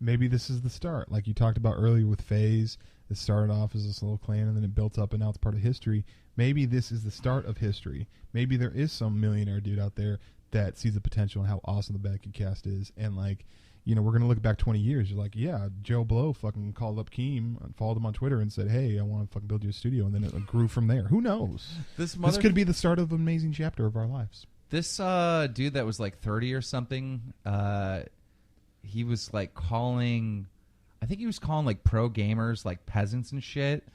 Maybe this is the start. Like you talked about earlier with FaZe, it started off as this little clan and then it built up and now it's part of history. Maybe this is the start of history. Maybe there is some millionaire dude out there that sees the potential and how awesome the BadKidCast is. And like, you know, we're going to look back 20 years. You're like, yeah, Joe Blow fucking called up Keem and followed him on Twitter and said, hey, I want to fucking build you a studio. And then it grew from there. Who knows? This could be the start of an amazing chapter of our lives. This dude that was like 30 or something, he was like calling, I think he was calling like pro gamers like peasants and shit.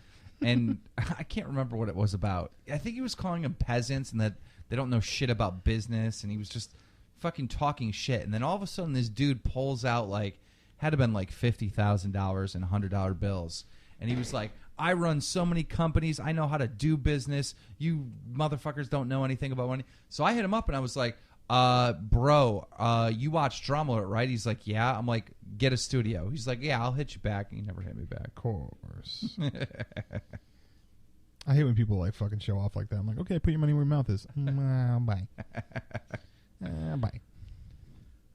And I can't remember what it was about. I think he was calling them peasants and that they don't know shit about business. And he was just fucking talking shit. And then all of a sudden this dude pulls out like, had to been like $50,000 in $100 bills. And he was like, I run so many companies. I know how to do business. You motherfuckers don't know anything about money. So I hit him up and I was like, bro, you watch Drama Alert, right? He's like, yeah. I'm like, get a studio. He's like, yeah, I'll hit you back. And he never hit me back. Of course. I hate when people like fucking show off like that. I'm like, okay, put your money where your mouth is. Bye.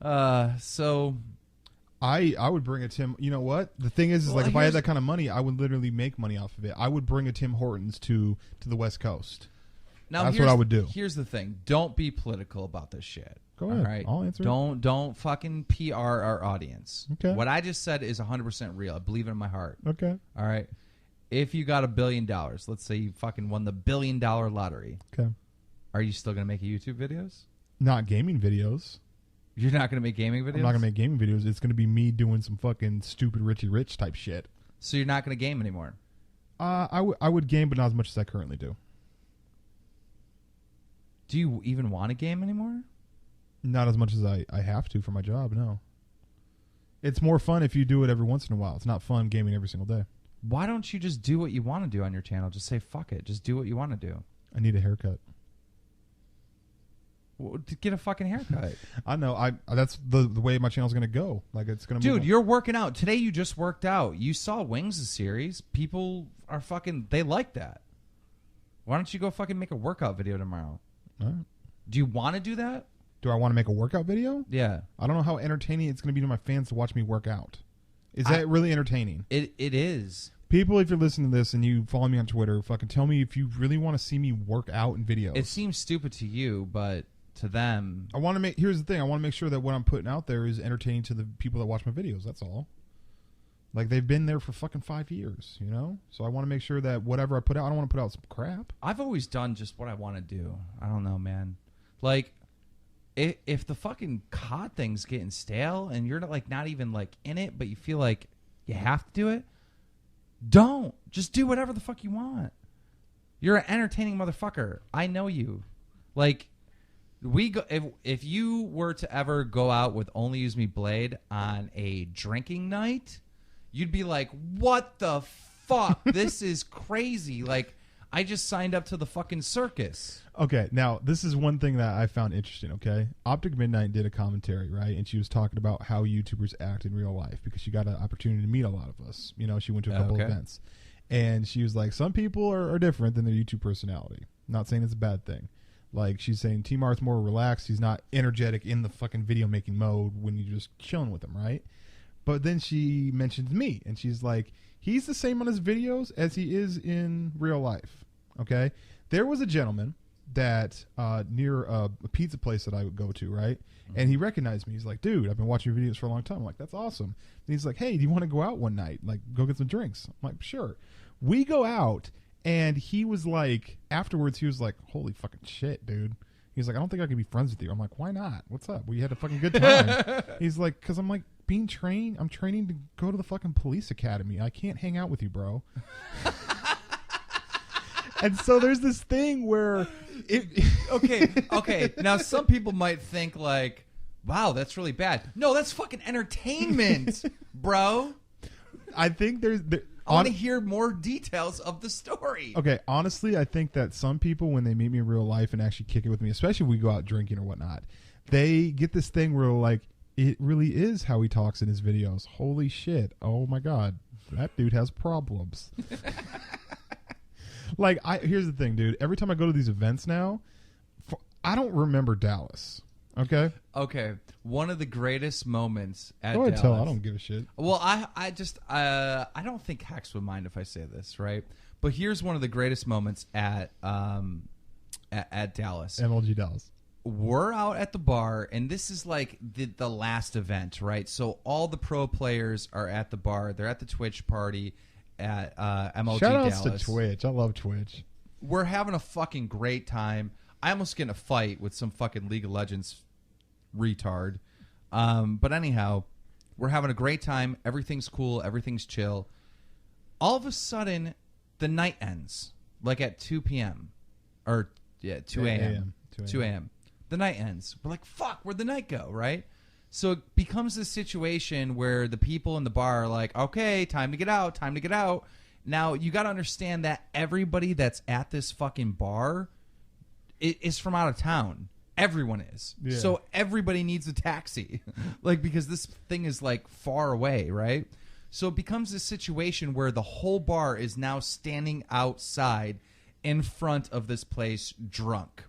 Bye. So I would bring a Tim. You know what? The thing is like if I had that kind of money, I would literally make money off of it. I would bring a Tim Hortons to the West Coast. Now that's what I would do. Here's the thing: don't be political about this shit. Go ahead. All right? I'll answer. Don't fucking PR our audience. Okay. What I just said is 100% real. I believe it in my heart. Okay. All right. If you got $1 billion, let's say you fucking won the $1 billion lottery. Okay. Are you still gonna make YouTube videos? Not gaming videos. You're not gonna make gaming videos? I'm not gonna make gaming videos. It's gonna be me doing some fucking stupid Richie Rich type shit. So you're not gonna game anymore? I would game, but not as much as I currently do. Do you even want to game anymore? Not as much as I have to for my job, no. It's more fun if you do it every once in a while. It's not fun gaming every single day. Why don't you just do what you want to do on your channel? Just say, fuck it. Just do what you want to do. I need a haircut. Well, to get a fucking haircut. I know. That's the way my channel's going to go. Like it's going to Dude, you're working out. Today you just worked out. You saw Wings' series. People are fucking, they like that. Why don't you go fucking make a workout video tomorrow? All right. Do you want to do that? Do I want to make a workout video? Yeah. I don't know how entertaining it's going to be to my fans to watch me work out. Is that really entertaining? It is. People, if you're listening to this and you follow me on Twitter, fucking tell me if you really want to see me work out in videos. It seems stupid to you, but to them... I want to make... Here's the thing. I want to make sure that what I'm putting out there is entertaining to the people that watch my videos. That's all. Like, they've been there for fucking 5 years, you know? So I want to make sure that whatever I put out, I don't want to put out some crap. I've always done just what I want to do. I don't know, man. Like, if the fucking COD thing's getting stale and you're not, like, not even, like, in it, but you feel like you have to do it, don't. Just do whatever the fuck you want. You're an entertaining motherfucker. I know you. Like, if you were to ever go out with Only Use Me Blade on a drinking night... You'd be like, what the fuck? This is crazy. Like, I just signed up to the fucking circus. Okay, now, this is one thing that I found interesting, okay? Optic Midnight did a commentary, right? And she was talking about how YouTubers act in real life because she got an opportunity to meet a lot of us. You know, she went to a couple events. And she was like, some people are different than their YouTube personality. Not saying it's a bad thing. Like, she's saying T-Mar's more relaxed. He's not energetic in the fucking video-making mode when you're just chilling with him, right? But then she mentions me, and she's like, he's the same on his videos as he is in real life, okay? There was a gentleman that near a pizza place that I would go to, right? Mm-hmm. And he recognized me. He's like, dude, I've been watching your videos for a long time. I'm like, that's awesome. And he's like, hey, do you want to go out one night? Like, go get some drinks. I'm like, sure. We go out, and he was like, afterwards, he was like, holy fucking shit, dude. He's like, I don't think I can be friends with you. I'm like, why not? What's up? We had a fucking good time. He's like, because I'm like, I'm training to go to the fucking police academy. I can't hang out with you, bro. And so there's this thing where okay. Now some people might think like, wow, that's really bad. No, that's fucking entertainment, bro. I think I want to hear more details of the story. Okay, honestly, I think that some people, when they meet me in real life and actually kick it with me, especially if we go out drinking or whatnot, they get this thing where like, it really is how he talks in his videos. Holy shit. Oh my God. That dude has problems. Like, here's the thing, dude. Every time I go to these events now, I don't remember Dallas. Okay? Okay. One of the greatest moments at Go ahead, Dallas. tell. I don't give a shit. Well, I don't think Hex would mind if I say this, right? But here's one of the greatest moments at Dallas. MLG Dallas. we're out at the bar, and this is like the last event, right? So all the pro players are at the bar. They're at the Twitch party at MLG Shout-outs Dallas. to Twitch. I love Twitch. We're having a fucking great time. I almost get in a fight with some fucking League of Legends retard. But anyhow, we're having a great time. Everything's cool. Everything's chill. All of a sudden, the night ends, like at 2 p.m. Or, 2 a.m. 2 a.m. The night ends. We're like, fuck, where'd the night go, right? So it becomes this situation where the people in the bar are like, okay, time to get out, time to get out. Now, you got to understand that everybody that's at this fucking bar is from out of town. Everyone is. Yeah. So everybody needs a taxi. Like, because this thing is, like, far away, right? So it becomes this situation where the whole bar is now standing outside in front of this place drunk.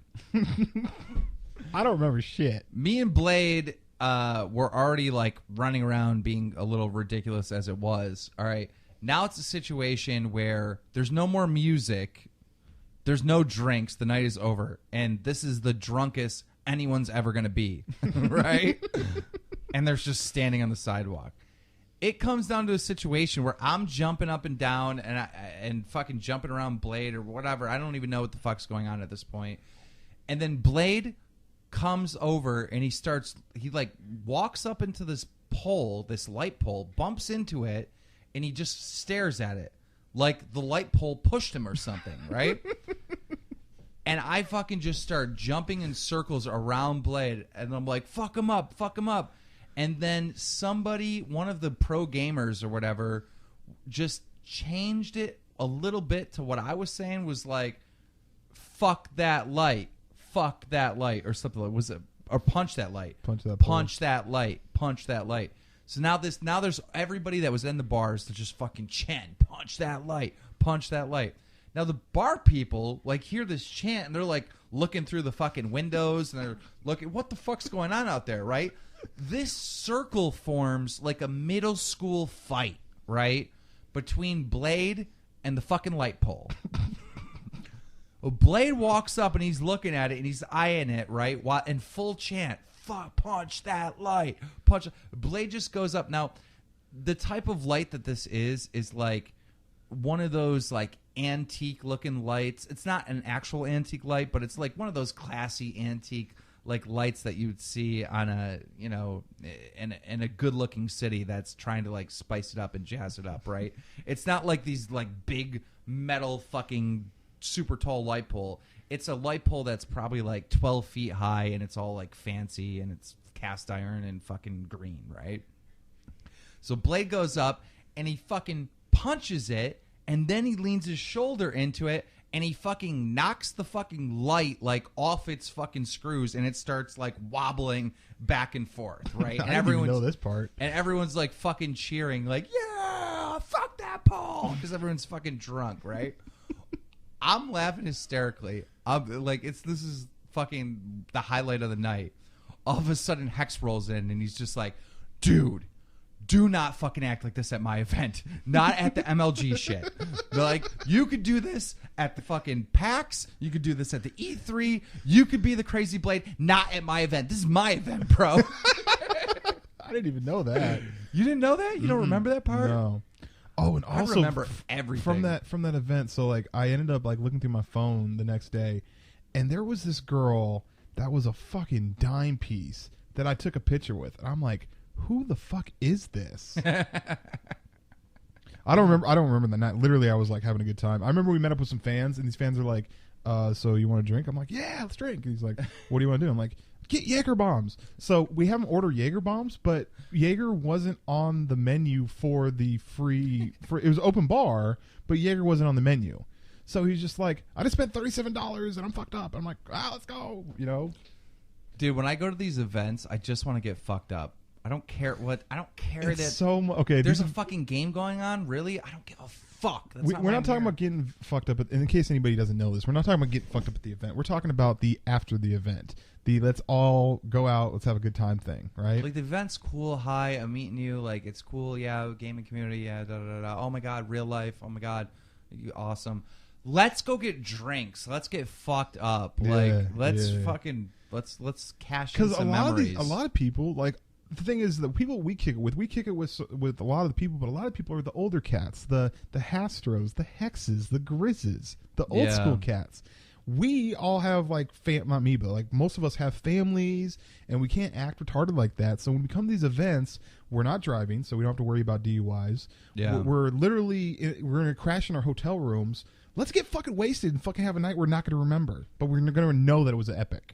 I don't remember shit. Me and Blade were already like running around being a little ridiculous as it was. All right. Now it's a situation where there's no more music. There's no drinks. The night is over. And this is the drunkest anyone's ever going to be. Right? And they're just standing on the sidewalk. It comes down to a situation where I'm jumping up and down and fucking jumping around Blade or whatever. I don't even know what the fuck's going on at this point. And then Blade comes over and he like walks up into this pole, this light pole, bumps into it, and he just stares at it like the light pole pushed him or something, right? And I fucking just start jumping in circles around Blade, and I'm like, fuck him up, fuck him up. And then somebody, one of the pro gamers or whatever, just changed it a little bit to what I was saying was like, fuck that light, or something like, was it, or punch that light, punch that light. So now there's everybody that was in the bars to just fucking chant, punch that light. Now the bar people like hear this chant and they're like looking through the fucking windows and they're looking, what the fuck's going on out there, right? This circle forms like a middle school fight, right? Between Blade and the fucking light pole. Well, Blade walks up and he's looking at it and he's eyeing it, right? While in full chant, fuck, punch that light. Blade just goes up. Now, the type of light that this is like one of those like antique looking lights. It's not an actual antique light, but it's like one of those classy antique like lights that you would see on a, you know, in a good looking city that's trying to like spice it up and jazz it up, right? It's not like these like big metal fucking super tall light pole. It's a light pole that's probably like 12 feet high and it's all like fancy and it's cast iron and fucking green, right? So Blade goes up and he fucking punches it and then he leans his shoulder into it and he fucking knocks the fucking light like off its fucking screws and it starts like wobbling back and forth, right? And I didn't even know this part. And everyone's like fucking cheering like, yeah, fuck that pole, because everyone's fucking drunk, right? I'm laughing hysterically. I'm like, this is fucking the highlight of the night. All of a sudden, Hex rolls in, and he's just like, dude, do not fucking act like this at my event. Not at the MLG shit. They're like, you could do this at the fucking PAX. You could do this at the E3. You could be the Crazy Blade. Not at my event. This is my event, bro. I didn't even know that. You didn't know that? You don't remember that part? No. Oh, and also I remember everything from that event. So like, I ended up like looking through my phone the next day, and there was this girl that was a fucking dime piece that I took a picture with, and I'm like, who the fuck is this? I don't remember the night. Literally, I was like having a good time. I remember we met up with some fans, and these fans are like, "So you want to drink?" I'm like, "Yeah, let's drink." And he's like, "What do you want to do?" I'm like, "Get Jaeger bombs." So we haven't ordered Jaeger bombs, but Jaeger wasn't on the menu for the free. It was open bar, but Jaeger wasn't on the menu. So he's just like, "I just spent $37 and I'm fucked up." I'm like, let's go," you know. Dude, when I go to these events, I just want to get fucked up. I don't care what. I don't care it's that. So okay, there's a fucking game going on. Really, I don't give a fuck. We're not talking about getting fucked up. In case anybody doesn't know this, we're not talking about getting fucked up at the event. We're talking about the after the event. The let's all go out, let's have a good time thing, right? Like the event's cool. Hi, I'm meeting you. Like it's cool. Yeah, gaming community. Yeah, da da da. Oh my god, real life. Oh my god, you awesome. Let's go get drinks. Let's get fucked up. Like let's fucking Let's cash in some memories. A lot of people, like, the thing is, the people we kick it with a lot of the people, but a lot of people are the older cats, the Hastros, the Hexes, the Grizzes, the old school cats. We all have, like, not me, but, like, most of us have families, and we can't act retarded like that. So when we come to these events, we're not driving, so we don't have to worry about DUIs. Yeah. We're literally, we're going to crash in our hotel rooms. Let's get fucking wasted and fucking have a night we're not going to remember, but we're going to know that it was epic.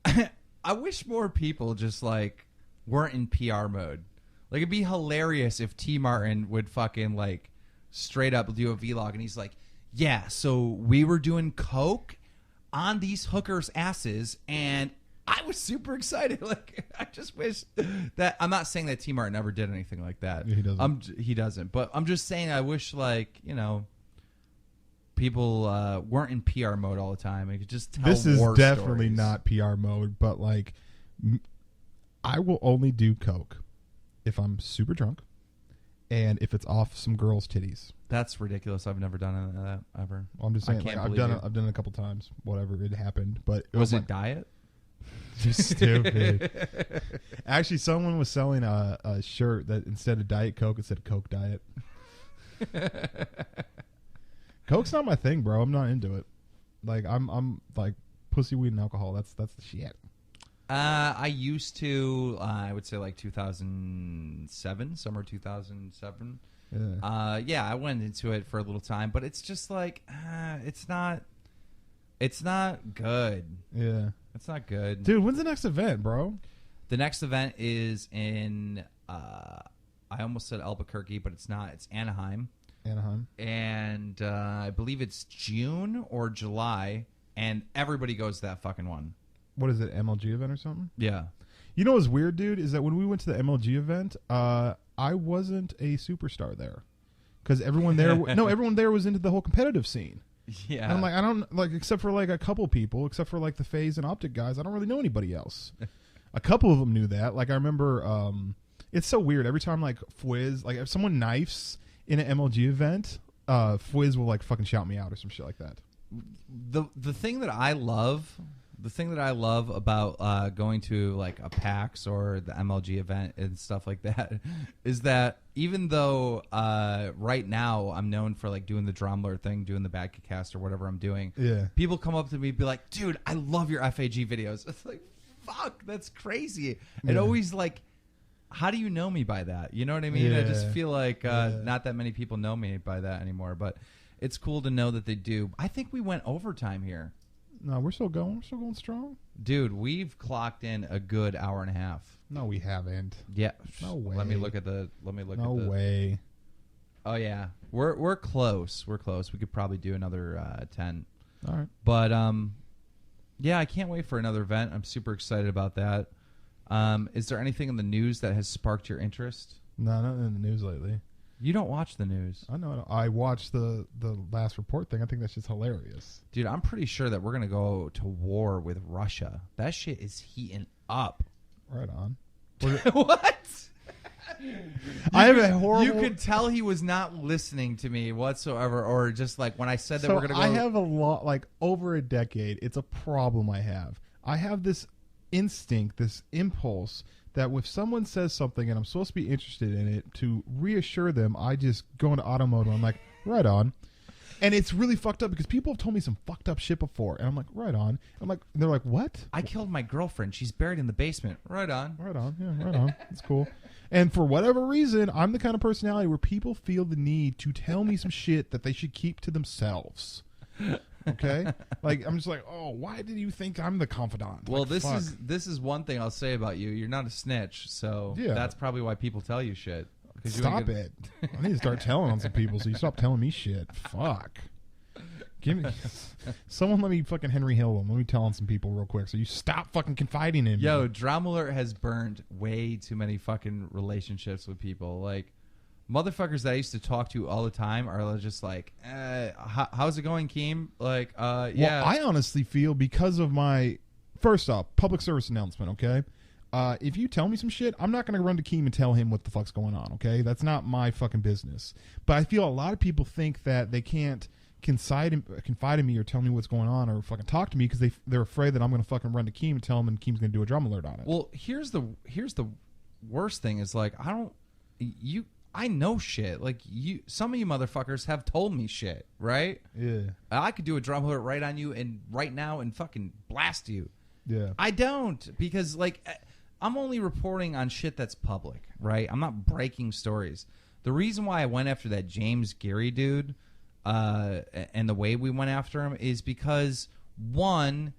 I wish more people just, like, weren't in PR mode. Like, it'd be hilarious if T. Martin would fucking, like, straight up do a vlog, and he's like, yeah, so we were doing coke on these hookers' asses, and I was super excited. Like, I just wish that... I'm not saying that T. Martin never did anything like that. Yeah, he doesn't. He doesn't. But I'm just saying I wish, like, you know, people weren't in PR mode all the time. They could just tell This is war definitely stories. not PR mode, but, like, I will only do coke if I'm super drunk and if it's off some girls' titties. That's ridiculous. I've never done that ever. Well, I'm just saying, like, I've done it a couple times. Whatever, it happened, but Was it diet? Just stupid. Actually, someone was selling a shirt that instead of Diet Coke, it said Coke Diet. Coke's not my thing, bro. I'm not into it. Like, I'm like pussy, weed, and alcohol. That's the shit. I used to. I would say like 2007, summer 2007. Yeah. I went into it for a little time, but it's just like it's not good. Yeah. It's not good. Dude, when's the next event, bro? The next event is in I almost said Albuquerque, but it's not. It's Anaheim. And I believe it's June or July, and everybody goes to that fucking one. What is it, MLG event or something? Yeah. You know what's weird, dude, is that when we went to the MLG event, I wasn't a superstar there. Because everyone there was into the whole competitive scene. Yeah. And I'm like, I don't, like, except for, like, a couple people, except for, like, the FaZe and Optic guys, I don't really know anybody else. A couple of them knew that. Like, I remember, it's so weird. Every time, like, Fwiz, like, if someone knifes in an MLG event, Fwiz will, like, fucking shout me out or some shit like that. The thing that I love... The thing that I love about going to like a PAX or the MLG event and stuff like that is that even though right now I'm known for like doing the Drumler thing, doing the BadKidCast or whatever I'm doing, people come up to me and be like, dude, I love your FAG videos. It's like, fuck, that's crazy. It always like, how do you know me by that? You know what I mean? I just feel like not that many people know me by that anymore, but it's cool to know that they do. I think we went overtime here. No, we're still going. We're still going strong. Dude, we've clocked in a good hour and a half. No, we haven't. Yeah. No way. Let me look at the. No way. Oh yeah, we're close. We're close. We could probably do another 10. All right. But yeah, I can't wait for another event. I'm super excited about that. Is there anything in the news that has sparked your interest? No, nothing in the news lately. You don't watch the news. I know. I watched the last report thing. I think that's just hilarious. Dude, I'm pretty sure that we're going to go to war with Russia. That shit is heating up. Right on. What? I have a horrible... You could tell he was not listening to me whatsoever, or just like when I said that we're going to go... I have a lot, like over a decade, it's a problem I have. I have this instinct, this impulse... that if someone says something and I'm supposed to be interested in it, to reassure them, I just go into auto mode and I'm like, right on. And it's really fucked up because people have told me some fucked up shit before. And I'm like, right on. And I'm like, they're like, what? I killed my girlfriend. She's buried in the basement. Right on. Right on. Yeah, right on. It's cool. And for whatever reason, I'm the kind of personality where people feel the need to tell me some shit that they should keep to themselves. Okay, like I'm just like, oh, why did you think I'm the confidant? Well, like, this is one thing I'll say about you. You're not a snitch, so that's probably why people tell you shit. Stop it! I need to start telling on some people, so you stop telling me shit. Fuck. Give me someone. Let me fucking Henry Hill him. Let me tell on some people real quick, so you stop fucking confiding in me. Yo, Drumler has burned way too many fucking relationships with people. Like, motherfuckers that I used to talk to all the time are just like, how's it going, Keem? Like, yeah. Well, I honestly feel because of my, first off, public service announcement, okay? If you tell me some shit, I'm not going to run to Keem and tell him what the fuck's going on, okay? That's not my fucking business. But I feel a lot of people think that they can't confide in me or tell me what's going on or fucking talk to me because they're afraid that I'm going to fucking run to Keem and tell him, and Keem's going to do a drama alert on it. Well, here's the worst thing is like I know shit. Like some of you motherfuckers have told me shit, right? Yeah. I could do a drama alert right on you and right now and fucking blast you. Yeah. I don't, because like I'm only reporting on shit that's public, right? I'm not breaking stories. The reason why I went after that James Geary dude, and the way we went after him is because, one,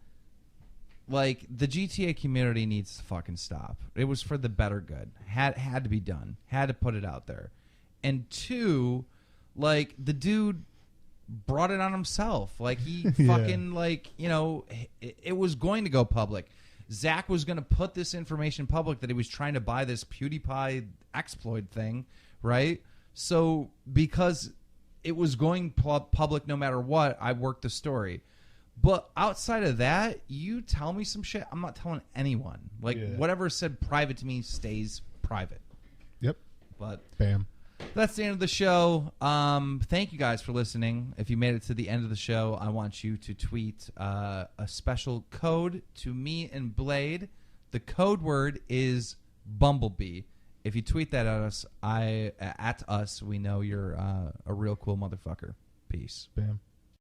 like the GTA community needs to fucking stop. It was for the better good. Had to be done. Had to put it out there. And two, like the dude brought it on himself. Like he fucking like, you know, it was going to go public. Zach was going to put this information public that he was trying to buy this PewDiePie exploit thing, right? So because it was going public no matter what, I worked the story. But outside of that, you tell me some shit, I'm not telling anyone. Like whatever is said private to me stays private. Yep. But bam. That's the end of the show. Thank you guys for listening. If you made it to the end of the show, I want you to tweet a special code to me and Blade. The code word is Bumblebee. If you tweet that at us, we know you're a real cool motherfucker. Peace. Bam.